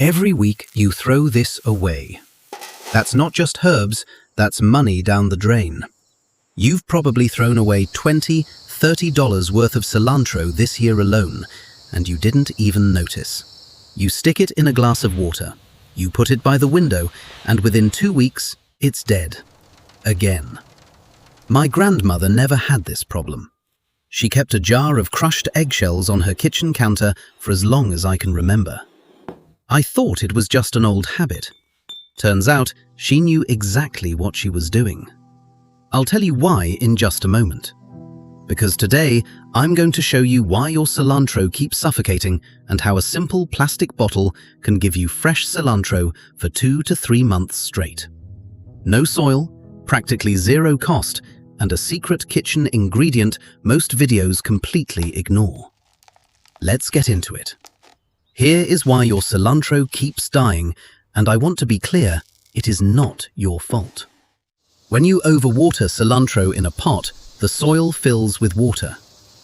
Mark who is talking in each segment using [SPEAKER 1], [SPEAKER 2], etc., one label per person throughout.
[SPEAKER 1] Every week you throw this away. That's not just herbs, that's money down the drain. You've probably thrown away $20, $30 worth of cilantro this year alone, and you didn't even notice. You stick it in a glass of water, you put it by the window, and within 2 weeks, it's dead. Again. My grandmother never had this problem. She kept a jar of crushed eggshells on her kitchen counter for as long as I can remember. I thought it was just an old habit. Turns out, she knew exactly what she was doing. I'll tell you why in just a moment. Because today, I'm going to show you why your cilantro keeps suffocating and how a simple plastic bottle can give you fresh cilantro for 2 to 3 months straight. No soil, practically zero cost, and a secret kitchen ingredient most videos completely ignore. Let's get into it. Here is why your cilantro keeps dying, and I want to be clear, it is not your fault. When you overwater cilantro in a pot, the soil fills with water.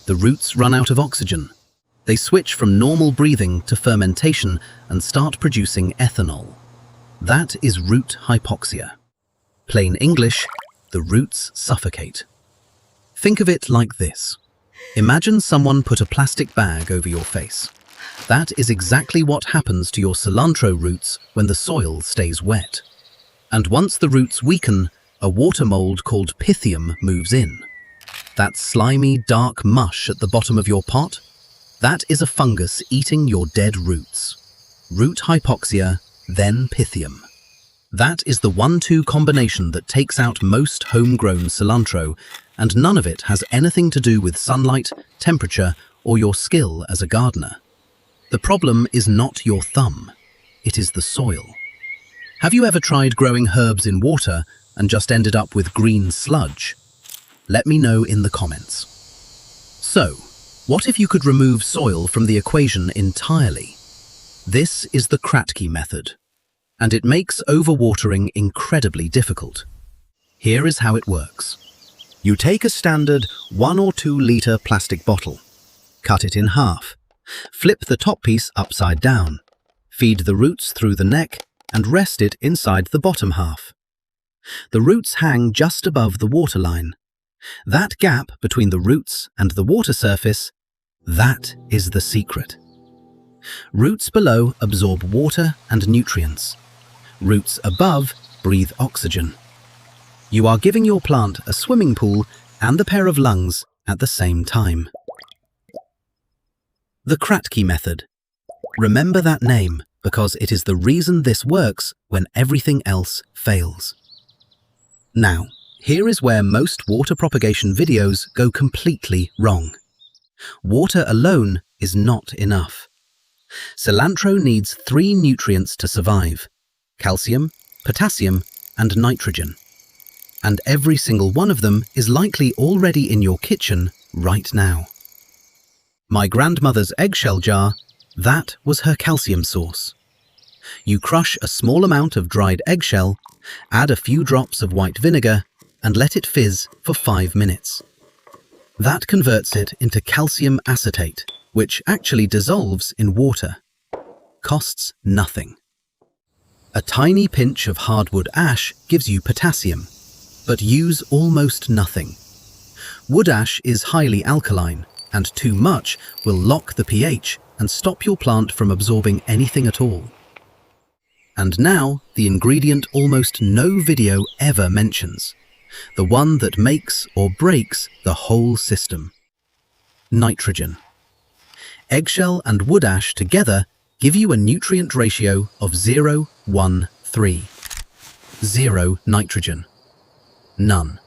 [SPEAKER 1] The roots run out of oxygen. They switch from normal breathing to fermentation and start producing ethanol. That is root hypoxia. Plain English, the roots suffocate. Think of it like this. Imagine someone put a plastic bag over your face. That is exactly what happens to your cilantro roots when the soil stays wet. And once the roots weaken, a water mold called Pythium moves in. That slimy, dark mush at the bottom of your pot? That is a fungus eating your dead roots. Root hypoxia, then Pythium. That is the 1-2 combination that takes out most homegrown cilantro, and none of it has anything to do with sunlight, temperature, or your skill as a gardener. The problem is not your thumb, it is the soil. Have you ever tried growing herbs in water and just ended up with green sludge? Let me know in the comments. So, what if you could remove soil from the equation entirely? This is the Kratky method, and it makes overwatering incredibly difficult. Here is how it works. You take a standard 1 or 2 liter plastic bottle, cut it in half, flip the top piece upside down, feed the roots through the neck, and rest it inside the bottom half. The roots hang just above the waterline. That gap between the roots and the water surface, that is the secret. Roots below absorb water and nutrients. Roots above breathe oxygen. You are giving your plant a swimming pool and a pair of lungs at the same time. The Kratky method. Remember that name because it is the reason this works when everything else fails. Now, here is where most water propagation videos go completely wrong. Water alone is not enough. Cilantro needs 3 nutrients to survive: calcium, potassium, and nitrogen. And every single one of them is likely already in your kitchen right now. My grandmother's eggshell jar, that was her calcium source. You crush a small amount of dried eggshell, add a few drops of white vinegar, and let it fizz for 5 minutes. That converts it into calcium acetate, which actually dissolves in water. Costs nothing. A tiny pinch of hardwood ash gives you potassium, but use almost nothing. Wood ash is highly alkaline, and too much will lock the pH and stop your plant from absorbing anything at all. And now, the ingredient almost no video ever mentions. The one that makes or breaks the whole system. Nitrogen. Eggshell and wood ash together give you a nutrient ratio of 0:1:3. 0 nitrogen. None.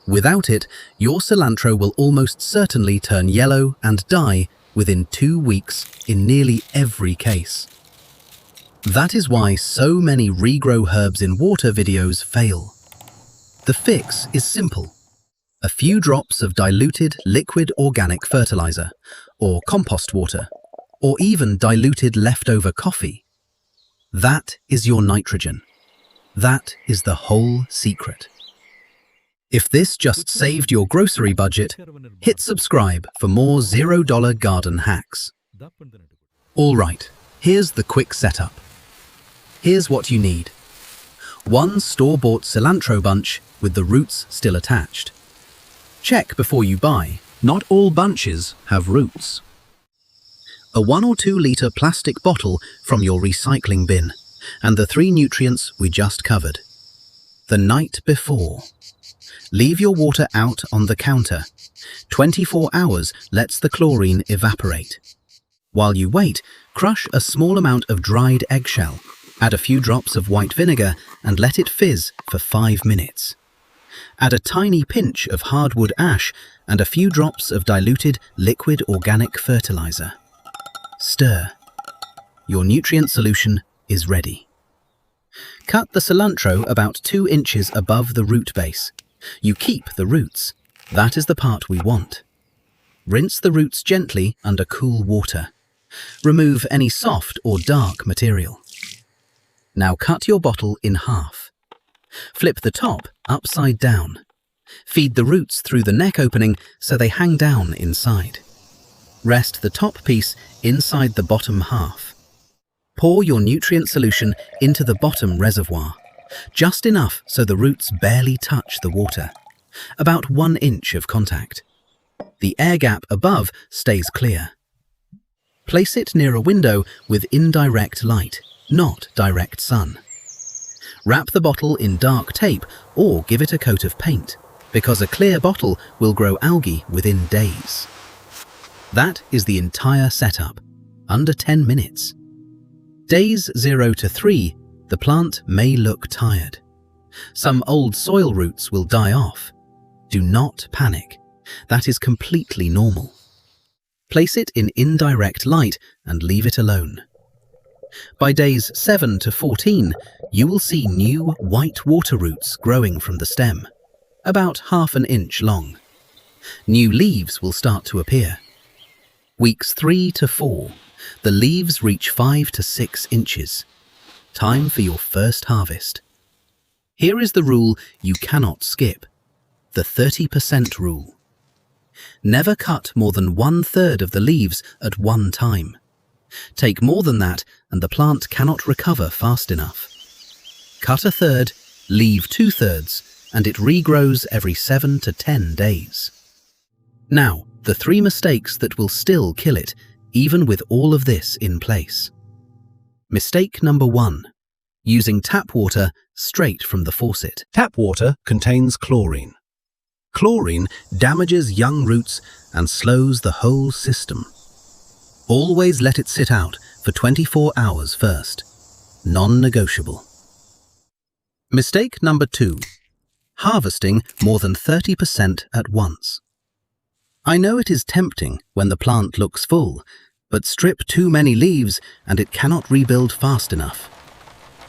[SPEAKER 1] Without it, your cilantro will almost certainly turn yellow and die within 2 weeks in nearly every case. That is why so many regrow herbs in water videos fail. The fix is simple. A few drops of diluted liquid organic fertilizer, or compost water, or even diluted leftover coffee. That is your nitrogen. That is the whole secret. If this just saved your grocery budget, hit subscribe for more $0 garden hacks. All right, Here's the quick setup. Here's what you need. 1 store-bought cilantro bunch with the roots still attached. Check before you buy. Not all bunches have roots. A 1 or 2 litre plastic bottle from your recycling bin, and the 3 nutrients we just covered. The night before. Leave your water out on the counter. 24 hours lets the chlorine evaporate. While you wait, crush a small amount of dried eggshell. Add a few drops of white vinegar and let it fizz for 5 minutes. Add a tiny pinch of hardwood ash and a few drops of diluted liquid organic fertilizer. Stir. Your nutrient solution is ready. Cut the cilantro about 2 inches above the root base. You keep the roots. That is the part we want. Rinse the roots gently under cool water. Remove any soft or dark material. Now cut your bottle in half. Flip the top upside down. Feed the roots through the neck opening so they hang down inside. Rest the top piece inside the bottom half. Pour your nutrient solution into the bottom reservoir, just enough so the roots barely touch the water, about 1 inch of contact. The air gap above stays clear. Place it near a window with indirect light, not direct sun. Wrap the bottle in dark tape or give it a coat of paint, because a clear bottle will grow algae within days. That is the entire setup, under 10 minutes. Days 0 to 3, the plant may look tired. Some old soil roots will die off. Do not panic. That is completely normal. Place it in indirect light and leave it alone. By days 7 to 14, you will see new white water roots growing from the stem, about ½ an inch long. New leaves will start to appear. Weeks 3 to 4, the leaves reach 5 to 6 inches. Time for your first harvest. Here is the rule you cannot skip, the 30% rule. Never cut more than 1/3 of the leaves at one time. Take more than that and the plant cannot recover fast enough. Cut 1/3, leave 2/3, and it regrows every 7 to 10 days. Now, the 3 mistakes that will still kill it, even with all of this in place. Mistake number 1. Using tap water straight from the faucet. Tap water contains chlorine. Chlorine damages young roots and slows the whole system. Always let it sit out for 24 hours first. Non-negotiable. Mistake number 2. Harvesting more than 30% at once. I know it is tempting when the plant looks full, but strip too many leaves and it cannot rebuild fast enough.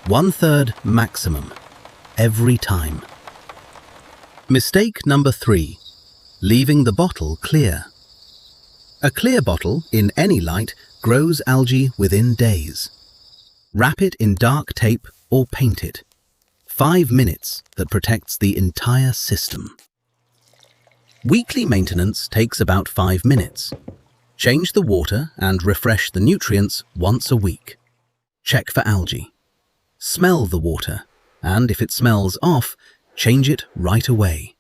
[SPEAKER 1] 1/3 maximum, every time. Mistake number 3. Leaving the bottle clear. A clear bottle in any light grows algae within days. Wrap it in dark tape or paint it. 5 minutes that protects the entire system. Weekly maintenance takes about 5 minutes. Change the water and refresh the nutrients once a week. Check for algae. Smell the water, and if it smells off, change it right away.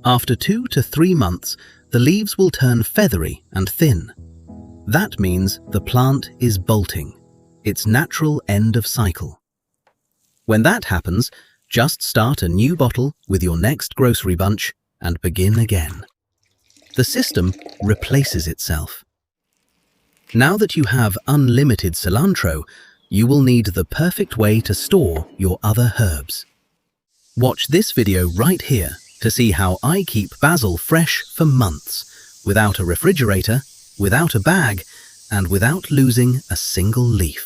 [SPEAKER 1] After 2 to 3 months, the leaves will turn feathery and thin. That means the plant is bolting, its natural end of cycle. When that happens, just start a new bottle with your next grocery bunch and begin again. The system replaces itself. Now that you have unlimited cilantro, you will need the perfect way to store your other herbs. Watch this video right here to see how I keep basil fresh for months, without a refrigerator, without a bag, and without losing a single leaf.